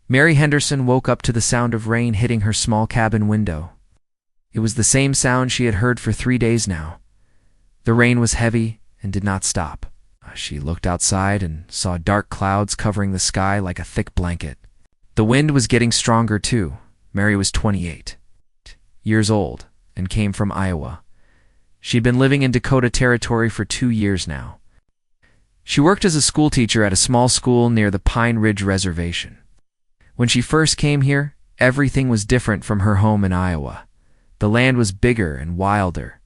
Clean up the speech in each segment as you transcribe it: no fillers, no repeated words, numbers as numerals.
Mary Henderson woke up to the sound of rain hitting her small cabin window. It was the same sound she had heard for 3 days now. The rain was heavy and did not stop. She looked outside and saw dark clouds covering the sky like a thick blanket. The wind was getting stronger too. Mary was 28 years old and came from Iowa. She'd been living in Dakota Territory for 2 years now. She worked as a schoolteacher at a small school near the Pine Ridge Reservation. When she first came here, everything was different from her home in Iowa. The land was bigger and wilder.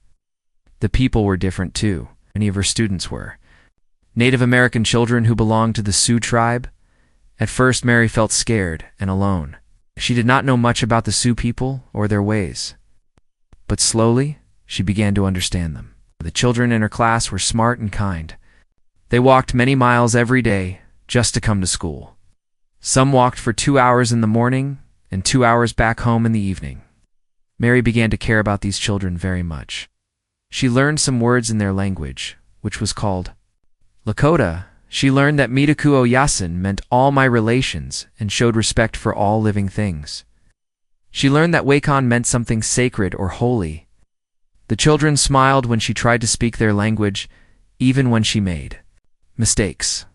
The people were different too. Many of her students were Native American children who belonged to the Sioux tribe. At first, Mary felt scared and alone. She did not know much about the Sioux people or their ways. But slowly, she began to understand them. The children in her class were smart and kind. They walked many miles every day just to come to school. Some walked for 2 hours in the morning and 2 hours back home in the evening. Mary began to care about these children very much. She learned some words in their language, which was called Lakota. She learned that Mitakuo Yasin meant all my relations and showed respect for all living things. She learned that Wakon meant something sacred or holy. The children smiled when she tried to speak their language, even when she made mistakes.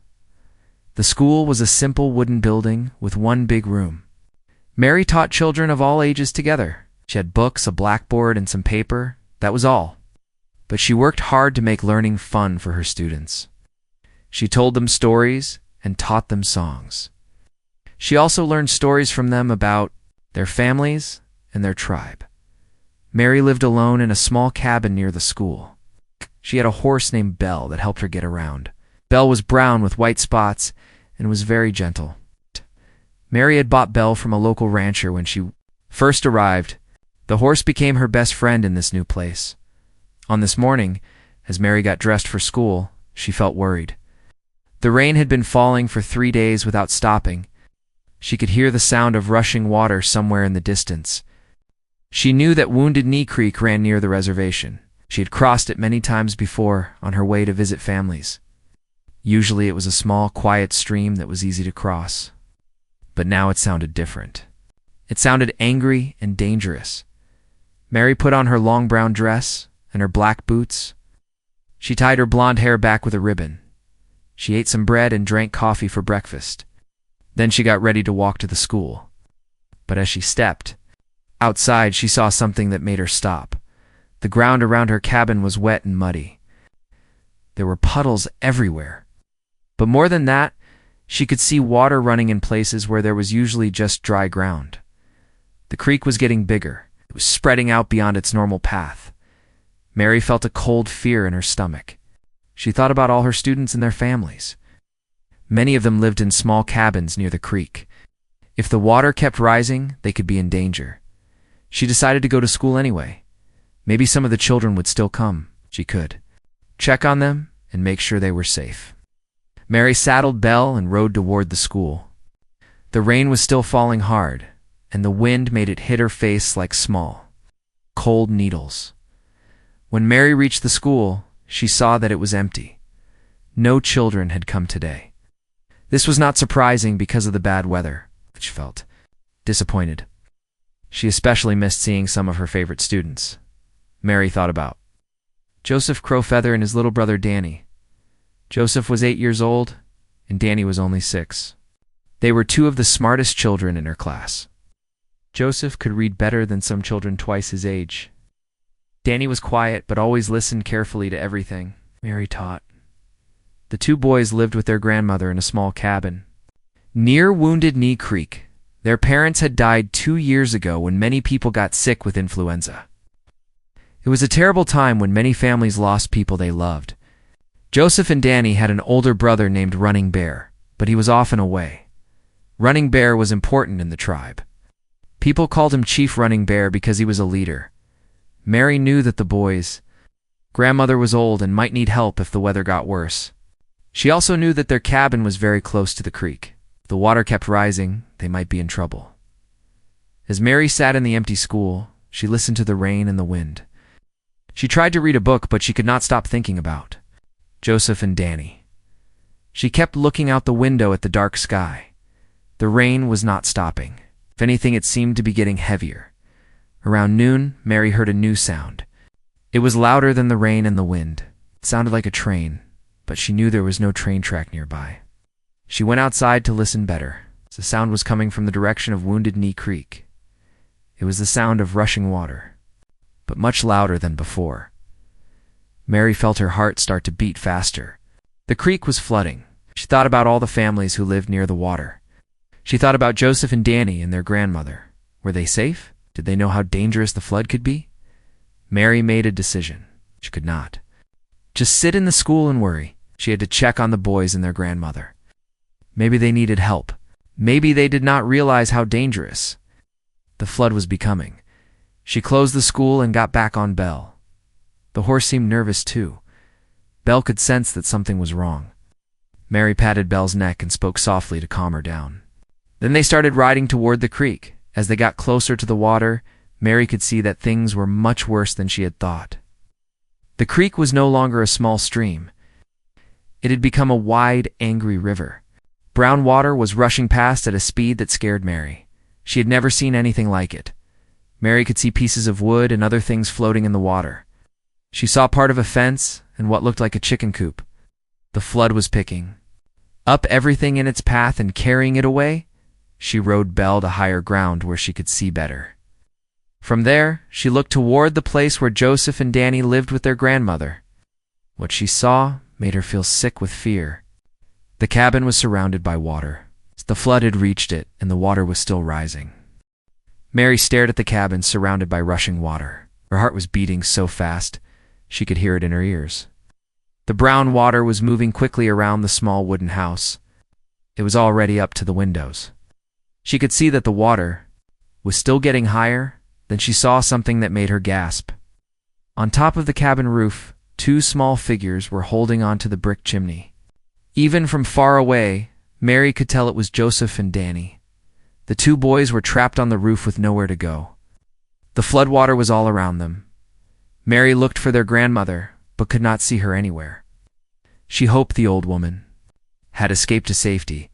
The school was a simple wooden building with one big room. Mary taught children of all ages together. She had books, a blackboard, and some paper. That was all. But she worked hard to make learning fun for her students. She told them stories and taught them songs. She also learned stories from them about their families and their tribe. Mary lived alone in a small cabin near the school. She had a horse named Belle that helped her get around. Belle was brown with white spots and was very gentle. Mary had bought Belle from a local rancher when she first arrived. The horse became her best friend in this new place. On this morning, as Mary got dressed for school, she felt worried. The rain had been falling for 3 days without stopping. She could hear the sound of rushing water somewhere in the distance. She knew that Wounded Knee Creek ran near the reservation. She had crossed it many times before on her way to visit families. Usually it was a small, quiet stream that was easy to cross. But now it sounded different. It sounded angry and dangerous. Mary put on her long brown dress and her black boots. She tied her blonde hair back with a ribbon. She ate some bread and drank coffee for breakfast. Then she got ready to walk to the school. But as she stepped outside, she saw something that made her stop. The ground around her cabin was wet and muddy. There were puddles everywhere. But more than that, she could see water running in places where there was usually just dry ground. The creek was getting bigger. It was spreading out beyond its normal path. Mary felt a cold fear in her stomach. She thought about all her students and their families. Many of them lived in small cabins near the creek. If the water kept rising, they could be in danger. She decided to go to school anyway. Maybe some of the children would still come. She could check on them and make sure they were safe. Mary saddled Belle and rode toward the school. The rain was still falling hard, and the wind made it hit her face like small, cold needles. When Mary reached the school, she saw that it was empty. No children had come today. This was not surprising because of the bad weather. She felt disappointed. She especially missed seeing some of her favorite students. Mary thought about Joseph Crowfeather and his little brother Danny. Joseph was 8 years old, and Danny was only 6. They were 2 of the smartest children in her class. Joseph could read better than some children twice his age. Danny was quiet but always listened carefully to everything Mary taught. The 2 boys lived with their grandmother in a small cabin near Wounded Knee Creek. Their parents had died 2 years ago when many people got sick with influenza. It was a terrible time when many families lost people they loved. Joseph and Danny had an older brother named Running Bear, but he was often away. Running Bear was important in the tribe. People called him Chief Running Bear because he was a leader. Mary knew that the boys' grandmother was old and might need help if the weather got worse. She also knew that their cabin was very close to the creek. If the water kept rising, they might be in trouble. As Mary sat in the empty school, she listened to the rain and the wind. She tried to read a book, but she could not stop thinking about Joseph and Danny. She kept looking out the window at the dark sky. The rain was not stopping. If anything, it seemed to be getting heavier. Around noon, Mary heard a new sound. It was louder than the rain and the wind. It sounded like a train, but she knew there was no train track nearby. She went outside to listen better. The sound was coming from the direction of Wounded Knee Creek. It was the sound of rushing water, but much louder than before. Mary felt her heart start to beat faster. The creek was flooding. She thought about all the families who lived near the water. She thought about Joseph and Danny and their grandmother. Were they safe? Did they know how dangerous the flood could be? Mary made a decision. She could not just sit in the school and worry. She had to check on the boys and their grandmother. Maybe they needed help. Maybe they did not realize how dangerous the flood was becoming. She closed the school and got back on Belle. The horse seemed nervous too. Belle could sense that something was wrong. Mary patted Belle's neck and spoke softly to calm her down. Then they started riding toward the creek. As they got closer to the water, Mary could see that things were much worse than she had thought. The creek was no longer a small stream. It had become a wide, angry river. Brown water was rushing past at a speed that scared Mary. She had never seen anything like it. Mary could see pieces of wood and other things floating in the water. She saw part of a fence and what looked like a chicken coop. The flood was picking up everything in its path and carrying it away. She rode Belle to higher ground where she could see better. From there, she looked toward the place where Joseph and Danny lived with their grandmother. What she saw made her feel sick with fear. The cabin was surrounded by water. The flood had reached it, and the water was still rising. Mary stared at the cabin surrounded by rushing water. Her heart was beating so fast, she could hear it in her ears. The brown water was moving quickly around the small wooden house. It was already up to the windows. She could see that the water was still getting higher. Then she saw something that made her gasp. On top of the cabin roof, two small figures were holding onto the brick chimney. Even from far away, Mary could tell it was Joseph and Danny. The two boys were trapped on the roof with nowhere to go. The floodwater was all around them. Mary looked for their grandmother, but could not see her anywhere. She hoped the old woman had escaped to safety,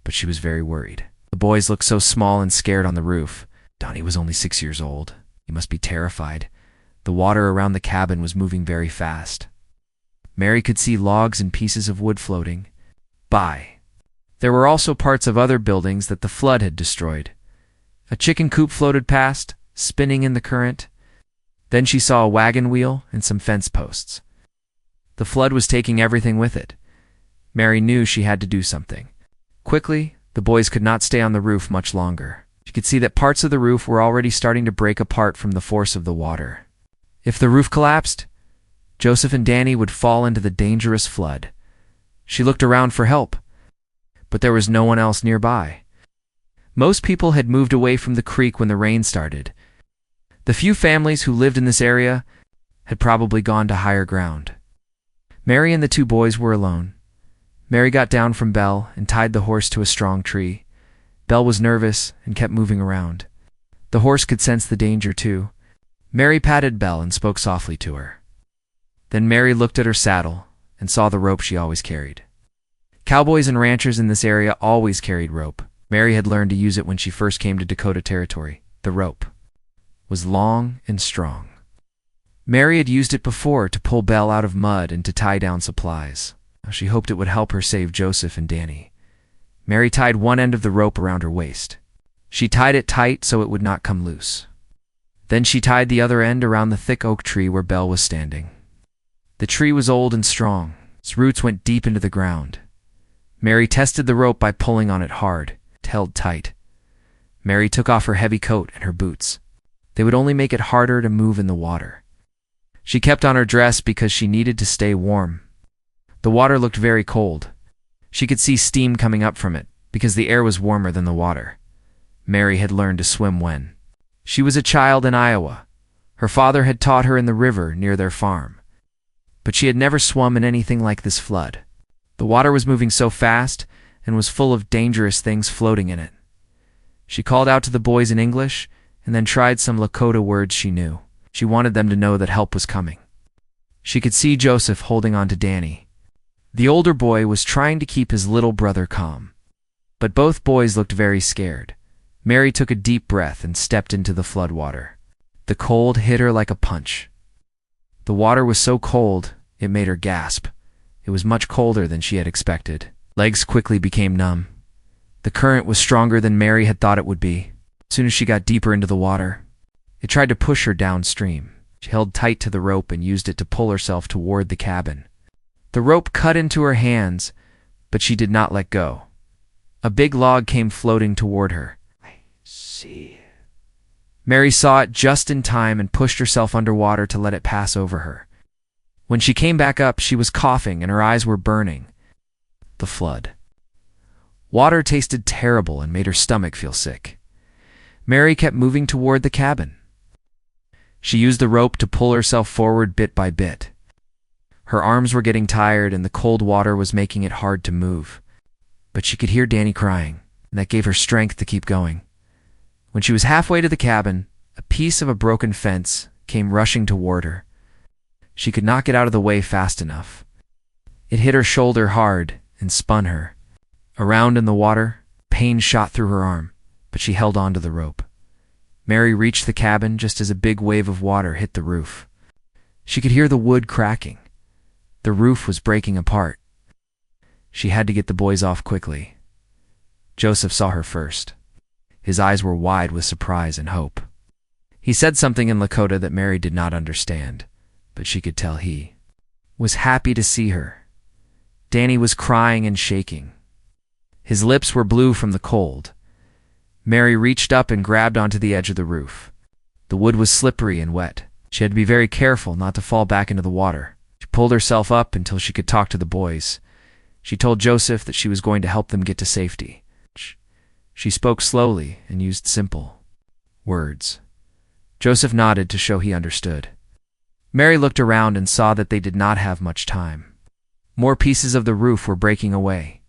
but she was very worried. The boys looked so small and scared on the roof. Donnie was only 6 years old. He must be terrified. The water around the cabin was moving very fast. Mary could see logs and pieces of wood floating by. There were also parts of other buildings that the flood had destroyed. A chicken coop floated past, spinning in the current. Then she saw a wagon wheel and some fence posts. The flood was taking everything with it. Mary knew she had to do something. Quickly, the boys could not stay on the roof much longer. She could see that parts of the roof were already starting to break apart from the force of the water. If the roof collapsed, Joseph and Danny would fall into the dangerous flood. She looked around for help, but there was no one else nearby. Most people had moved away from the creek when the rain started. The few families who lived in this area had probably gone to higher ground. Mary and the two boys were alone. Mary got down from Belle and tied the horse to a strong tree. Belle was nervous and kept moving around. The horse could sense the danger too. Mary patted Belle and spoke softly to her. Then Mary looked at her saddle and saw the rope she always carried. Cowboys and ranchers in this area always carried rope. Mary had learned to use it when she first came to Dakota Territory. The rope was long and strong. Mary had used it before to pull Belle out of mud and to tie down supplies. She hoped it would help her save Joseph and Danny. Mary tied one end of the rope around her waist. She tied it tight so it would not come loose. Then she tied the other end around the thick oak tree where Belle was standing. The tree was old and strong. Its roots went deep into the ground. Mary tested the rope by pulling on it hard. It held tight. Mary took off her heavy coat and her boots. They would only make it harder to move in the water. She kept on her dress because she needed to stay warm. The water looked very cold. She could see steam coming up from it because the air was warmer than the water. Mary had learned to swim when she was a child in Iowa. Her father had taught her in the river near their farm. But she had never swum in anything like this flood. The water was moving so fast and was full of dangerous things floating in it. She called out to the boys in English and then tried some Lakota words she knew. She wanted them to know that help was coming. She could see Joseph holding on to Danny. The older boy was trying to keep his little brother calm. But both boys looked very scared. Mary took a deep breath and stepped into the flood water. The cold hit her like a punch. The water was so cold, it made her gasp. It was much colder than she had expected. Legs quickly became numb. The current was stronger than Mary had thought it would be. As soon as she got deeper into the water, it tried to push her downstream. She held tight to the rope and used it to pull herself toward the cabin. The rope cut into her hands, but she did not let go. A big log came floating toward her. I see. Mary saw it just in time and pushed herself underwater to let it pass over her. When she came back up, she was coughing and her eyes were burning. The flood. Water tasted terrible and made her stomach feel sick. Mary kept moving toward the cabin. She used the rope to pull herself forward bit by bit. Her arms were getting tired and the cold water was making it hard to move. But she could hear Danny crying, and that gave her strength to keep going. When she was halfway to the cabin, a piece of a broken fence came rushing toward her. She could not get out of the way fast enough. It hit her shoulder hard and spun her. Around in the water, pain shot through her arm, but she held on to the rope. Mary reached the cabin just as a big wave of water hit the roof. She could hear the wood cracking. The roof was breaking apart. She had to get the boys off quickly. Joseph saw her first. His eyes were wide with surprise and hope. He said something in Lakota that Mary did not understand, but she could tell he was happy to see her. Danny was crying and shaking. His lips were blue from the cold. Mary reached up and grabbed onto the edge of the roof. The wood was slippery and wet. She had to be very careful not to fall back into the water. She pulled herself up until she could talk to the boys. She told Joseph that she was going to help them get to safety. She spoke slowly and used simple words. Joseph nodded to show he understood. Mary looked around and saw that they did not have much time. More pieces of the roof were breaking away.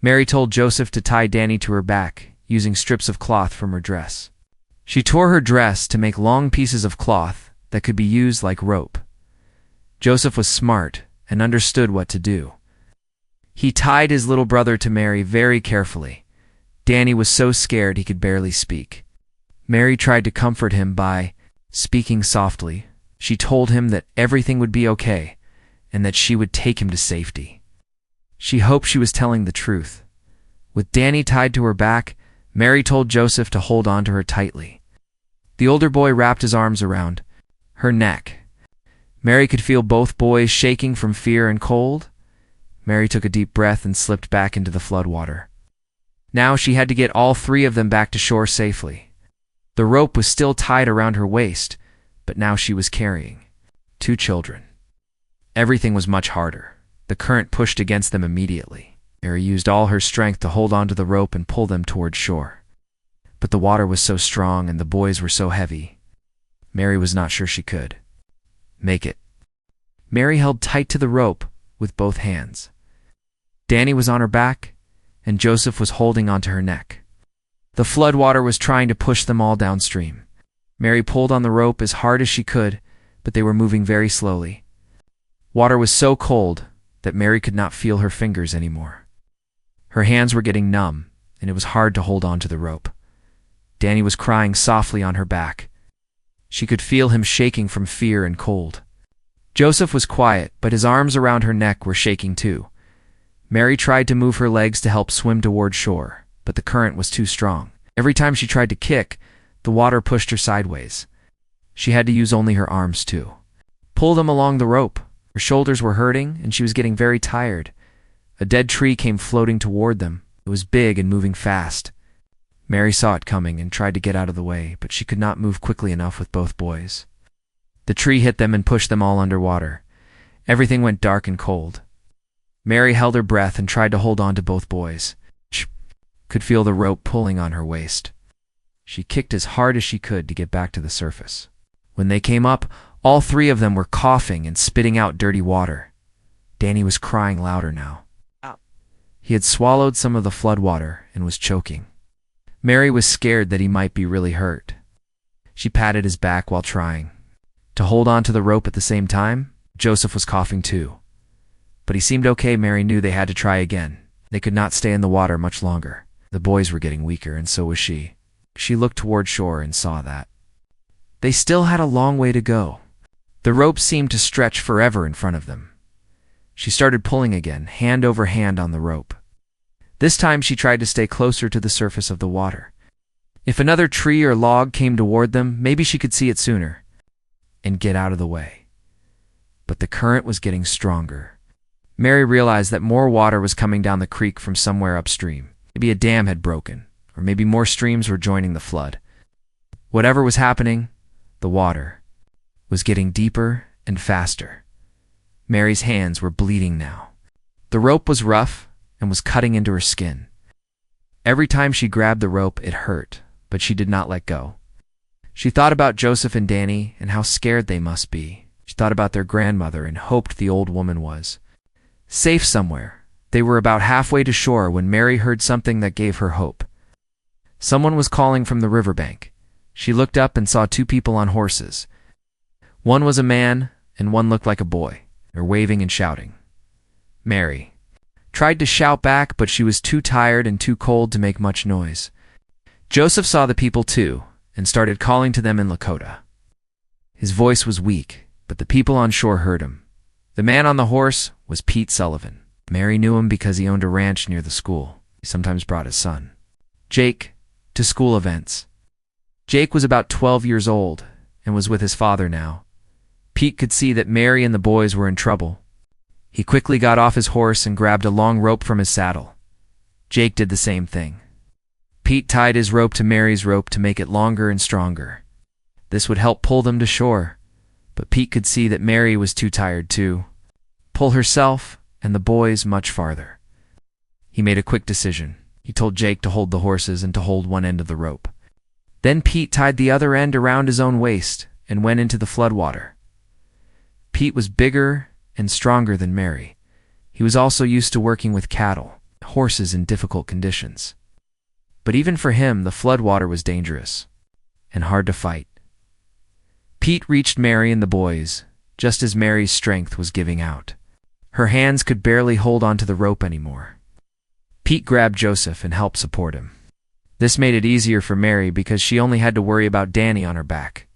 Mary told Joseph to tie Danny to her back, using strips of cloth from her dress. She tore her dress to make long pieces of cloth that could be used like rope. Joseph was smart and understood what to do. He tied his little brother to Mary very carefully. Danny was so scared he could barely speak. Mary tried to comfort him by speaking softly. She told him that everything would be okay and that she would take him to safety. She hoped she was telling the truth. With Danny tied to her back, Mary told Joseph to hold on to her tightly. The older boy wrapped his arms around her neck. Mary could feel both boys shaking from fear and cold. Mary took a deep breath and slipped back into the floodwater. Now she had to get all three of them back to shore safely. The rope was still tied around her waist, but now she was carrying 2 children. Everything was much harder. The current pushed against them immediately. Mary used all her strength to hold onto the rope and pull them toward shore. But the water was so strong and the boys were so heavy. Mary was not sure she could make it. Mary held tight to the rope with both hands. Danny was on her back, and Joseph was holding onto her neck. The floodwater was trying to push them all downstream. Mary pulled on the rope as hard as she could, but they were moving very slowly. Water was so cold that Mary could not feel her fingers anymore. Her hands were getting numb, and it was hard to hold on to the rope. Danny was crying softly on her back. She could feel him shaking from fear and cold. Joseph was quiet, but his arms around her neck were shaking too. Mary tried to move her legs to help swim toward shore, but the current was too strong. Every time she tried to kick, the water pushed her sideways. She had to use only her arms too. Pull them along the rope. Her shoulders were hurting, and she was getting very tired. A dead tree came floating toward them. It was big and moving fast. Mary saw it coming and tried to get out of the way, but she could not move quickly enough with both boys. The tree hit them and pushed them all underwater. Everything went dark and cold. Mary held her breath and tried to hold on to both boys. She could feel the rope pulling on her waist. She kicked as hard as she could to get back to the surface. When they came up, all 3 of them were coughing and spitting out dirty water. Danny was crying louder now. He had swallowed some of the flood water and was choking. Mary was scared that he might be really hurt. She patted his back while trying to hold on to the rope at the same time. Joseph was coughing too. But he seemed okay. Mary knew they had to try again. They could not stay in the water much longer. The boys were getting weaker, and so was she. She looked toward shore and saw that they still had a long way to go. The rope seemed to stretch forever in front of them. She started pulling again, hand over hand on the rope. This time she tried to stay closer to the surface of the water. If another tree or log came toward them, maybe she could see it sooner and get out of the way. But the current was getting stronger. Mary realized that more water was coming down the creek from somewhere upstream. Maybe a dam had broken, or maybe more streams were joining the flood. Whatever was happening, the water was getting deeper and faster. Mary's hands were bleeding now. The rope was rough and was cutting into her skin. Every time she grabbed the rope, it hurt, but she did not let go. She thought about Joseph and Danny and how scared they must be. She thought about their grandmother and hoped the old woman was safe somewhere. They were about halfway to shore when Mary heard something that gave her hope. Someone was calling from the riverbank. She looked up and saw two people on horses. One was a man and one looked like a boy. They were waving and shouting. Mary tried to shout back, but she was too tired and too cold to make much noise. Joseph saw the people too and started calling to them in Lakota. His voice was weak, but the people on shore heard him. The man on the horse was Pete Sullivan. Mary knew him because he owned a ranch near the school. He sometimes brought his son, Jake, to school events. Jake was about 12 years old and was with his father now. Pete could see that Mary and the boys were in trouble. He quickly got off his horse and grabbed a long rope from his saddle. Jake did the same thing. Pete tied his rope to Mary's rope to make it longer and stronger. This would help pull them to shore, but Pete could see that Mary was too tired to pull herself and the boys much farther. He made a quick decision. He told Jake to hold the horses and to hold one end of the rope. Then Pete tied the other end around his own waist and went into the floodwater. Pete was bigger and stronger than Mary. He was also used to working with cattle, horses in difficult conditions. But even for him, the floodwater was dangerous and hard to fight. Pete reached Mary and the boys, just as Mary's strength was giving out. Her hands could barely hold onto the rope anymore. Pete grabbed Joseph and helped support him. This made it easier for Mary because she only had to worry about Danny on her back.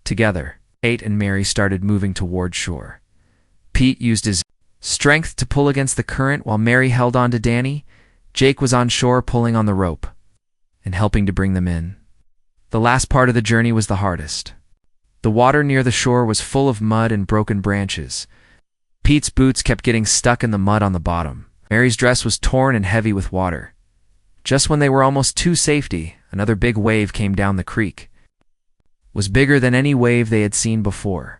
Together, Pete and Mary started moving toward shore. Pete used his strength to pull against the current while Mary held on to Danny. Jake was on shore pulling on the rope and helping to bring them in. The last part of the journey was the hardest. The water near the shore was full of mud and broken branches. Pete's boots kept getting stuck in the mud on the bottom. Mary's dress was torn and heavy with water. Just when they were almost to safety, another big wave came down the creek. It was bigger than any wave they had seen before.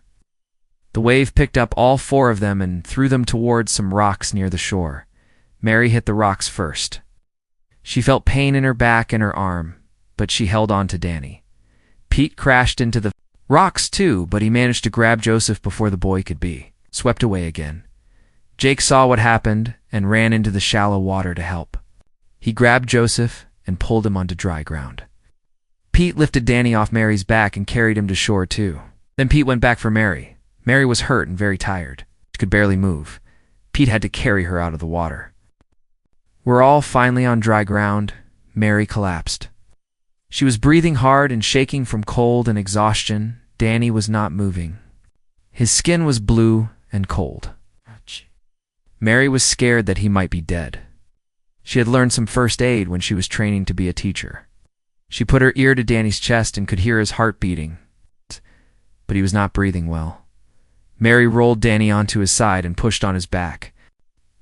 The wave picked up all four of them and threw them towards some rocks near the shore. Mary hit the rocks first. She felt pain in her back and her arm, but she held on to Danny. Pete crashed into the rocks too, but he managed to grab Joseph before the boy could be swept away again. Jake saw what happened and ran into the shallow water to help. He grabbed Joseph and pulled him onto dry ground. Pete lifted Danny off Mary's back and carried him to shore too. Then Pete went back for Mary. Mary was hurt and very tired. She could barely move. Pete had to carry her out of the water. We're all finally on dry ground. Mary collapsed. She was breathing hard and shaking from cold and exhaustion. Danny was not moving. His skin was blue and cold. Mary was scared that he might be dead. She had learned some first aid when she was training to be a teacher. She put her ear to Danny's chest and could hear his heart beating, but he was not breathing well. Mary rolled Danny onto his side and pushed on his back.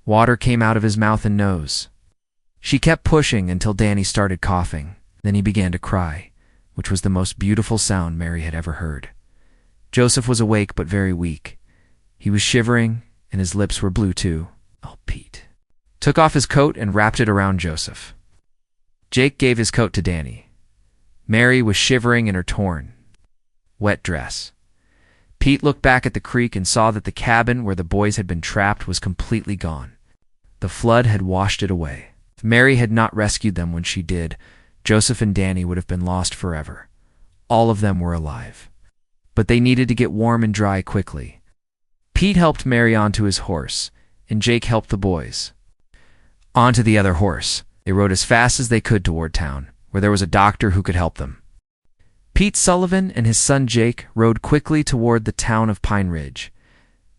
Water came out of his mouth and nose. She kept pushing until Danny started coughing. Then he began to cry, which was the most beautiful sound Mary had ever heard. Joseph was awake but very weak. He was shivering, and his lips were blue too. Oh, Pete took off his coat and wrapped it around Joseph. Jake gave his coat to Danny. Mary was shivering in her torn, wet dress. Pete looked back at the creek and saw that the cabin where the boys had been trapped was completely gone. The flood had washed it away. If Mary had not rescued them when she did, Joseph and Danny would have been lost forever. All of them were alive. But they needed to get warm and dry quickly. Pete helped Mary onto his horse, and Jake helped the boys onto the other horse. They rode as fast as they could toward town, where there was a doctor who could help them. Pete Sullivan and his son Jake rode quickly toward the town of Pine Ridge.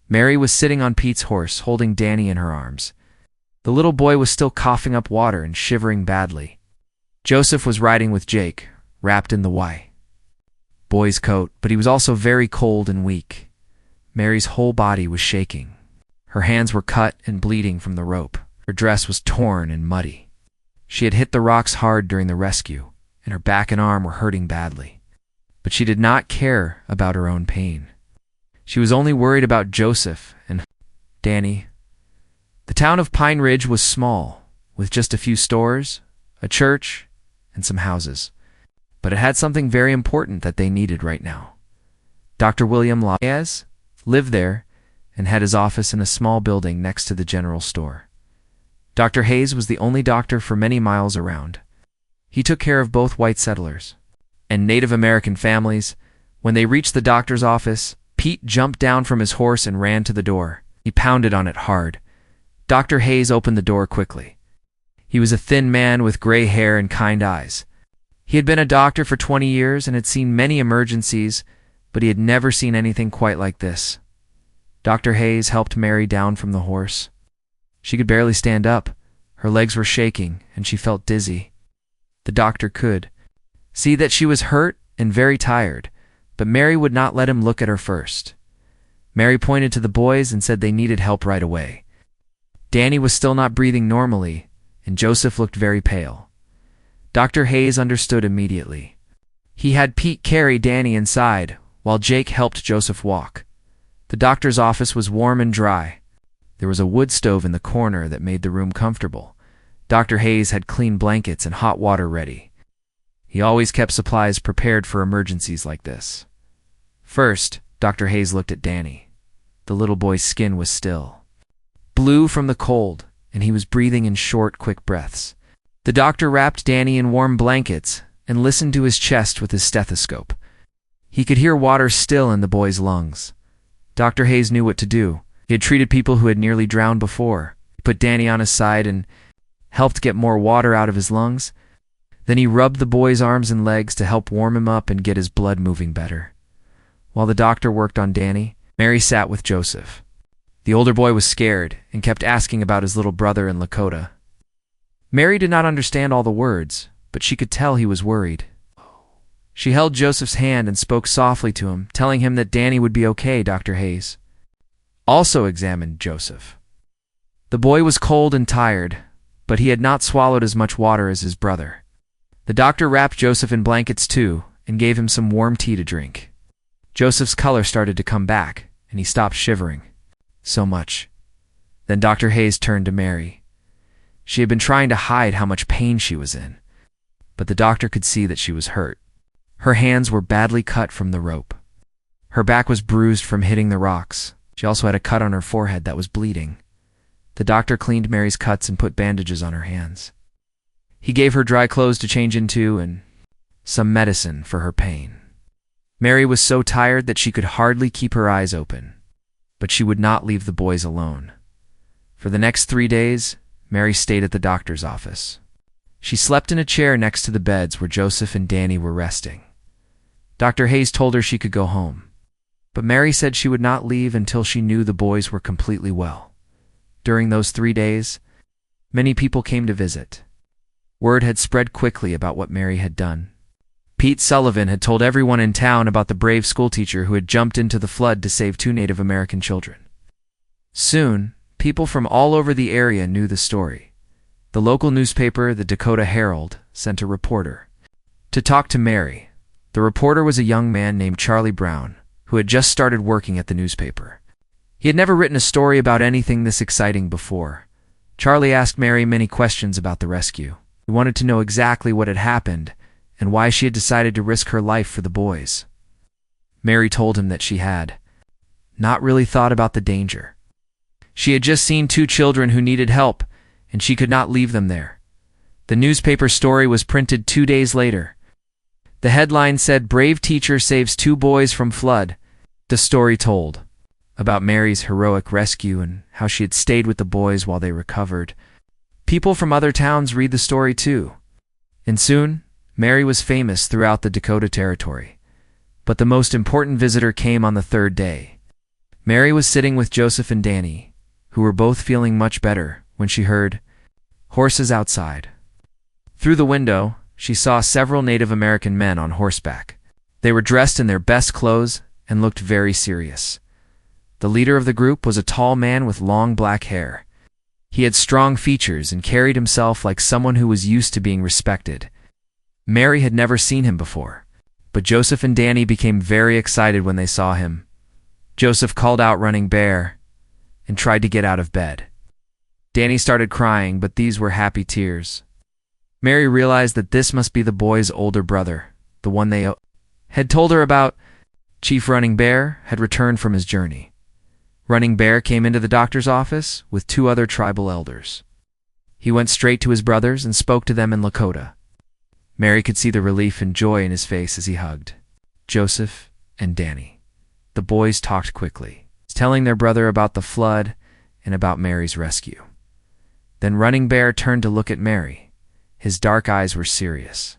Mary was sitting on Pete's horse, holding Danny in her arms. The little boy was still coughing up water and shivering badly. Joseph was riding with Jake, wrapped in the white boy's coat, but he was also very cold and weak. Mary's whole body was shaking. Her hands were cut and bleeding from the rope. Her dress was torn and muddy. She had hit the rocks hard during the rescue, and her back and arm were hurting badly. But she did not care about her own pain. She was only worried about Joseph and Danny. The town of Pine Ridge was small, with just a few stores, a church, and some houses. But it had something very important that they needed right now. Dr. William Laez lived there and had his office in a small building next to the general store. Dr. Hayes was the only doctor for many miles around. He took care of both white settlers and Native American families. When they reached the doctor's office, Pete jumped down from his horse and ran to the door. He pounded on it hard. Dr. Hayes opened the door quickly. He was a thin man with gray hair and kind eyes. He had been a doctor for 20 years and had seen many emergencies, but he had never seen anything quite like this. Dr. Hayes helped Mary down from the horse. She could barely stand up. Her legs were shaking, and she felt dizzy. The doctor could see that she was hurt and very tired, but Mary would not let him look at her first. Mary pointed to the boys and said they needed help right away. Danny was still not breathing normally, and Joseph looked very pale. Dr. Hayes understood immediately. He had Pete carry Danny inside, while Jake helped Joseph walk. The doctor's office was warm and dry. There was a wood stove in the corner that made the room comfortable. Dr. Hayes had clean blankets and hot water ready. He always kept supplies prepared for emergencies like this. First, Dr. Hayes looked at Danny. The little boy's skin was still blue from the cold, and he was breathing in short, quick breaths. The doctor wrapped Danny in warm blankets and listened to his chest with his stethoscope. He could hear water still in the boy's lungs. Dr. Hayes knew what to do. He had treated people who had nearly drowned before. He put Danny on his side and helped get more water out of his lungs. Then he rubbed the boy's arms and legs to help warm him up and get his blood moving better. While the doctor worked on Danny, Mary sat with Joseph. The older boy was scared and kept asking about his little brother in Lakota. Mary did not understand all the words, but she could tell he was worried. She held Joseph's hand and spoke softly to him, telling him that Danny would be okay. Dr. Hayes also examined Joseph. The boy was cold and tired, but he had not swallowed as much water as his brother. The doctor wrapped Joseph in blankets too and gave him some warm tea to drink. Joseph's color started to come back, and he stopped shivering. So much. Then Dr. Hayes turned to Mary. She had been trying to hide how much pain she was in, but the doctor could see that she was hurt. Her hands were badly cut from the rope. Her back was bruised from hitting the rocks. She also had a cut on her forehead that was bleeding. The doctor cleaned Mary's cuts and put bandages on her hands. He gave her dry clothes to change into and some medicine for her pain. Mary was so tired that she could hardly keep her eyes open, but she would not leave the boys alone. For the next 3 days, Mary stayed at the doctor's office. She slept in a chair next to the beds where Joseph and Danny were resting. Dr. Hayes told her she could go home, but Mary said she would not leave until she knew the boys were completely well. During those 3 days, many people came to visit. Word had spread quickly about what Mary had done. Pete Sullivan had told everyone in town about the brave schoolteacher who had jumped into the flood to save 2 Native American children. Soon, people from all over the area knew the story. The local newspaper, the Dakota Herald, sent a reporter to talk to Mary. The reporter was a young man named Charlie Brown, who had just started working at the newspaper. He had never written a story about anything this exciting before. Charlie asked Mary many questions about the rescue. He wanted to know exactly what had happened and why she had decided to risk her life for the boys. Mary told him that she had not really thought about the danger. She had just seen 2 children who needed help, and she could not leave them there. The newspaper story was printed 2 days later. The headline said, "Brave Teacher Saves 2 Boys from Flood." The story told about Mary's heroic rescue and how she had stayed with the boys while they recovered. People from other towns read the story too. And soon, Mary was famous throughout the Dakota Territory. But the most important visitor came on the third day. Mary was sitting with Joseph and Danny, who were both feeling much better, when she heard horses outside. Through the window, she saw several Native American men on horseback. They were dressed in their best clothes and looked very serious. The leader of the group was a tall man with long black hair. He had strong features and carried himself like someone who was used to being respected. Mary had never seen him before, but Joseph and Danny became very excited when they saw him. Joseph called out Running Bear and tried to get out of bed. Danny started crying, but these were happy tears. Mary realized that this must be the boy's older brother, the one they had told her about. Chief Running Bear had returned from his journey. Running Bear came into the doctor's office with 2 other tribal elders. He went straight to his brothers and spoke to them in Lakota. Mary could see the relief and joy in his face as he hugged Joseph and Danny. The boys talked quickly, telling their brother about the flood and about Mary's rescue. Then Running Bear turned to look at Mary. His dark eyes were serious,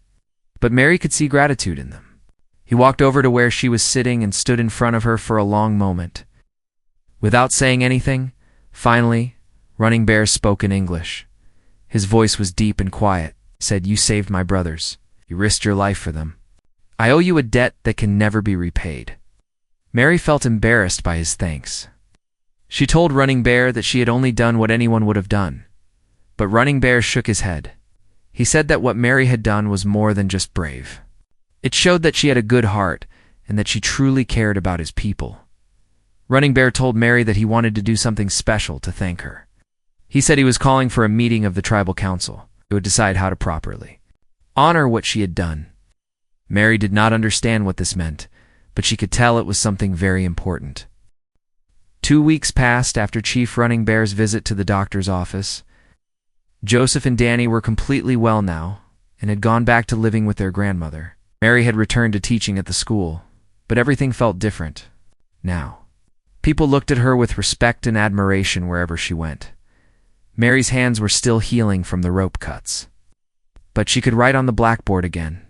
but Mary could see gratitude in them. He walked over to where she was sitting and stood in front of her for a long moment. Without saying anything, finally, Running Bear spoke in English. His voice was deep and quiet. He said, "You saved my brothers. You risked your life for them. I owe you a debt that can never be repaid." Mary felt embarrassed by his thanks. She told Running Bear that she had only done what anyone would have done. But Running Bear shook his head. He said that what Mary had done was more than just brave. It showed that she had a good heart and that she truly cared about his people. Running Bear told Mary that he wanted to do something special to thank her. He said he was calling for a meeting of the tribal council. It would decide how to properly honor what she had done. Mary did not understand what this meant, but she could tell it was something very important. 2 weeks passed after Chief Running Bear's visit to the doctor's office. Joseph and Danny were completely well now and had gone back to living with their grandmother. Mary had returned to teaching at the school, but everything felt different now. People looked at her with respect and admiration wherever she went. Mary's hands were still healing from the rope cuts, but she could write on the blackboard again.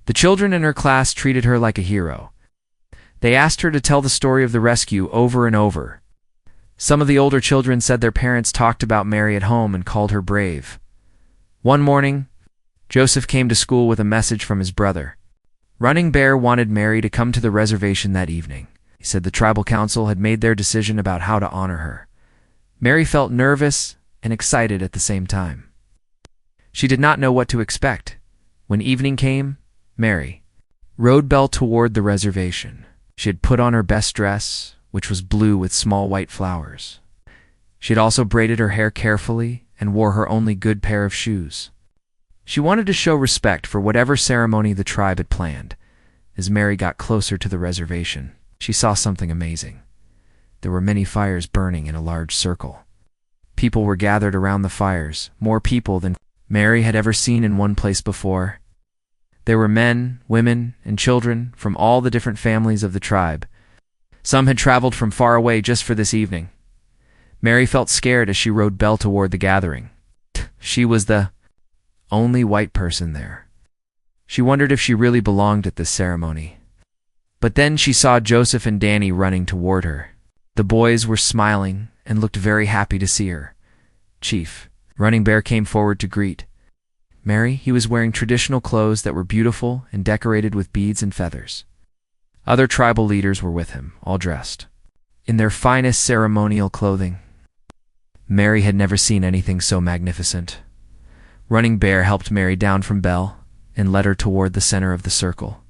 The children in her class treated her like a hero. They asked her to tell the story of the rescue over and over. Some of the older children said their parents talked about Mary at home and called her brave. One morning, Joseph came to school with a message from his brother. Running Bear wanted Mary to come to the reservation that evening. He said the tribal council had made their decision about how to honor her. Mary felt nervous and excited at the same time. She did not know what to expect. When evening came, Mary rode Belle toward the reservation. She had put on her best dress, which was blue with small white flowers. She had also braided her hair carefully and wore her only good pair of shoes. She wanted to show respect for whatever ceremony the tribe had planned. As Mary got closer to the reservation, she saw something amazing. There were many fires burning in a large circle. People were gathered around the fires, more people than Mary had ever seen in one place before. There were men, women, and children from all the different families of the tribe. Some had traveled from far away just for this evening. Mary felt scared as she rode Belle toward the gathering. She was the only white person there. She wondered if she really belonged at this ceremony. But then she saw Joseph and Danny running toward her. The boys were smiling and looked very happy to see her. Chief Running Bear came forward to greet Mary. He was wearing traditional clothes that were beautiful and decorated with beads and feathers. Other tribal leaders were with him, all dressed in their finest ceremonial clothing. Mary had never seen anything so magnificent. Running Bear helped Mary down from Belle and led her toward the center of the circle.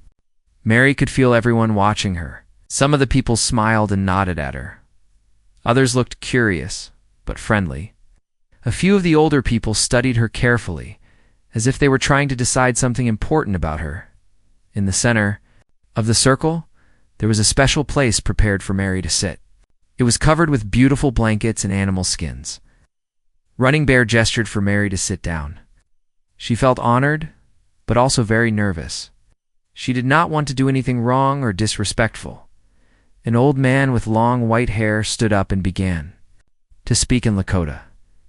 Mary could feel everyone watching her. Some of the people smiled and nodded at her. Others looked curious, but friendly. A few of the older people studied her carefully, as if they were trying to decide something important about her. In the center of the circle, there was a special place prepared for Mary to sit. It was covered with beautiful blankets and animal skins. Running Bear gestured for Mary to sit down. She felt honored, but also very nervous. She did not want to do anything wrong or disrespectful. An old man with long white hair stood up and began to speak in Lakota.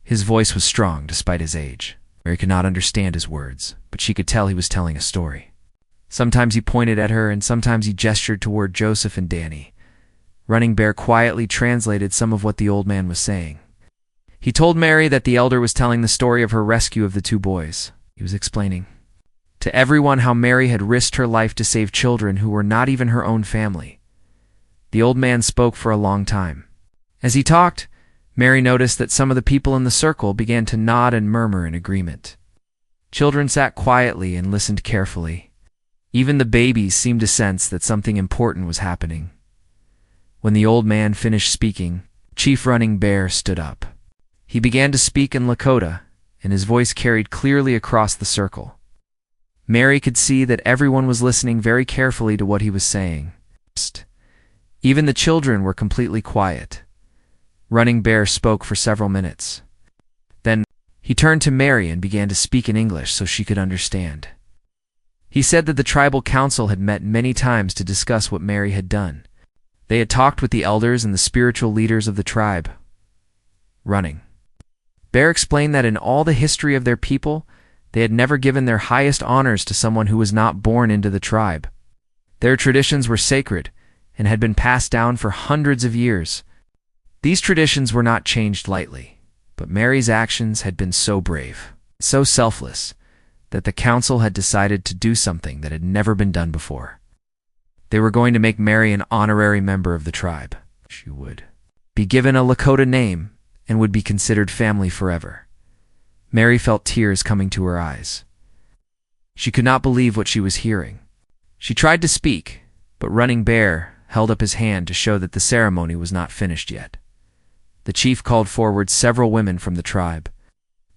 His voice was strong despite his age. Mary could not understand his words, but she could tell he was telling a story. Sometimes he pointed at her, and sometimes he gestured toward Joseph and Danny. Running Bear quietly translated some of what the old man was saying. He told Mary that the elder was telling the story of her rescue of the two boys. He was explaining to everyone how Mary had risked her life to save children who were not even her own family. The old man spoke for a long time. As he talked, Mary noticed that some of the people in the circle began to nod and murmur in agreement. Children sat quietly and listened carefully. Even the babies seemed to sense that something important was happening. When the old man finished speaking, Chief Running Bear stood up. He began to speak in Lakota, and his voice carried clearly across the circle. Mary could see that everyone was listening very carefully to what he was saying. Even the children were completely quiet. Running Bear spoke for several minutes. Then, he turned to Mary and began to speak in English so she could understand. He said that the tribal council had met many times to discuss what Mary had done. They had talked with the elders and the spiritual leaders of the tribe. Running Bear explained that in all the history of their people, they had never given their highest honors to someone who was not born into the tribe. Their traditions were sacred and had been passed down for hundreds of years. These traditions were not changed lightly, but Mary's actions had been so brave, so selfless, that the council had decided to do something that had never been done before. They were going to make Mary an honorary member of the tribe. She would be given a Lakota name and would be considered family forever. Mary felt tears coming to her eyes. She could not believe what she was hearing. She tried to speak, but Running Bear held up his hand to show that the ceremony was not finished yet. The chief called forward several women from the tribe.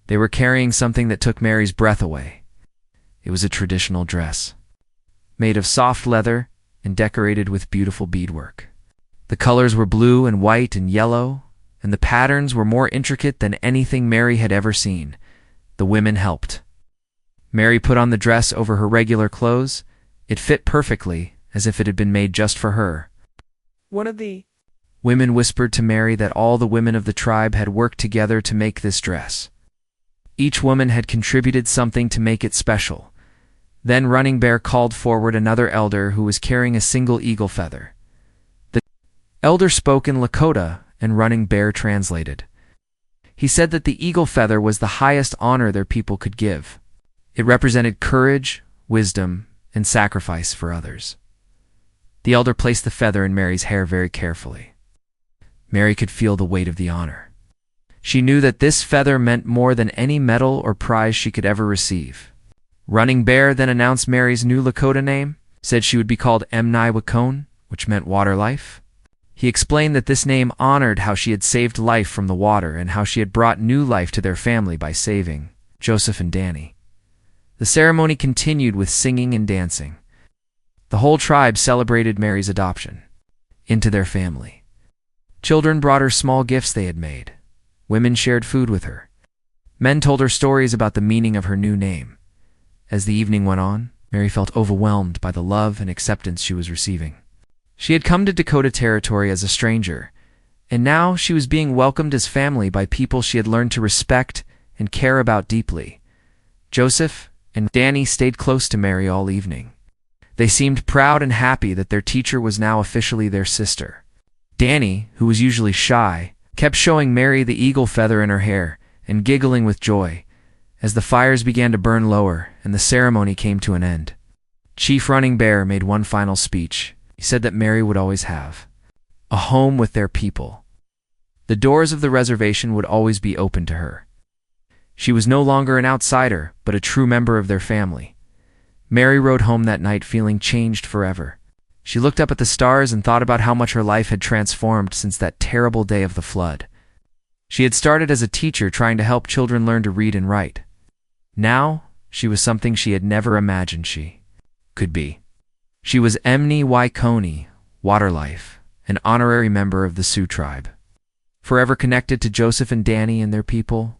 They were carrying something that took Mary's breath away. It was a traditional dress, made of soft leather and decorated with beautiful beadwork. The colors were blue and white and yellow, and the patterns were more intricate than anything Mary had ever seen. The women helped. Mary put on the dress over her regular clothes. It fit perfectly, as if it had been made just for her. One of the women whispered to Mary that all the women of the tribe had worked together to make this dress. Each woman had contributed something to make it special. Then Running Bear called forward another elder who was carrying a single eagle feather. The elder spoke in Lakota, and Running Bear translated. He said that the eagle feather was the highest honor their people could give. It represented courage, wisdom, and sacrifice for others. The elder placed the feather in Mary's hair very carefully. Mary could feel the weight of the honor. She knew that this feather meant more than any medal or prize she could ever receive. Running Bear then announced Mary's new Lakota name, said she would be called Emni Wakone, which meant water life. He explained that this name honored how she had saved life from the water and how she had brought new life to their family by saving Joseph and Danny. The ceremony continued with singing and dancing. The whole tribe celebrated Mary's adoption into their family. Children brought her small gifts they had made. Women shared food with her. Men told her stories about the meaning of her new name. As the evening went on, Mary felt overwhelmed by the love and acceptance she was receiving. She had come to Dakota Territory as a stranger, and now she was being welcomed as family by people she had learned to respect and care about deeply. Joseph and Danny stayed close to Mary all evening. They seemed proud and happy that their teacher was now officially their sister. Danny, who was usually shy, kept showing Mary the eagle feather in her hair and giggling with joy as the fires began to burn lower and the ceremony came to an end. Chief Running Bear made one final speech. He said that Mary would always have a home with their people. The doors of the reservation would always be open to her. She was no longer an outsider, but a true member of their family. Mary rode home that night feeling changed forever. She looked up at the stars and thought about how much her life had transformed since that terrible day of the flood. She had started as a teacher trying to help children learn to read and write. Now, she was something she had never imagined she could be. She was Emni Wakone, water life, an honorary member of the Sioux tribe. Forever connected to Joseph and Danny and their people,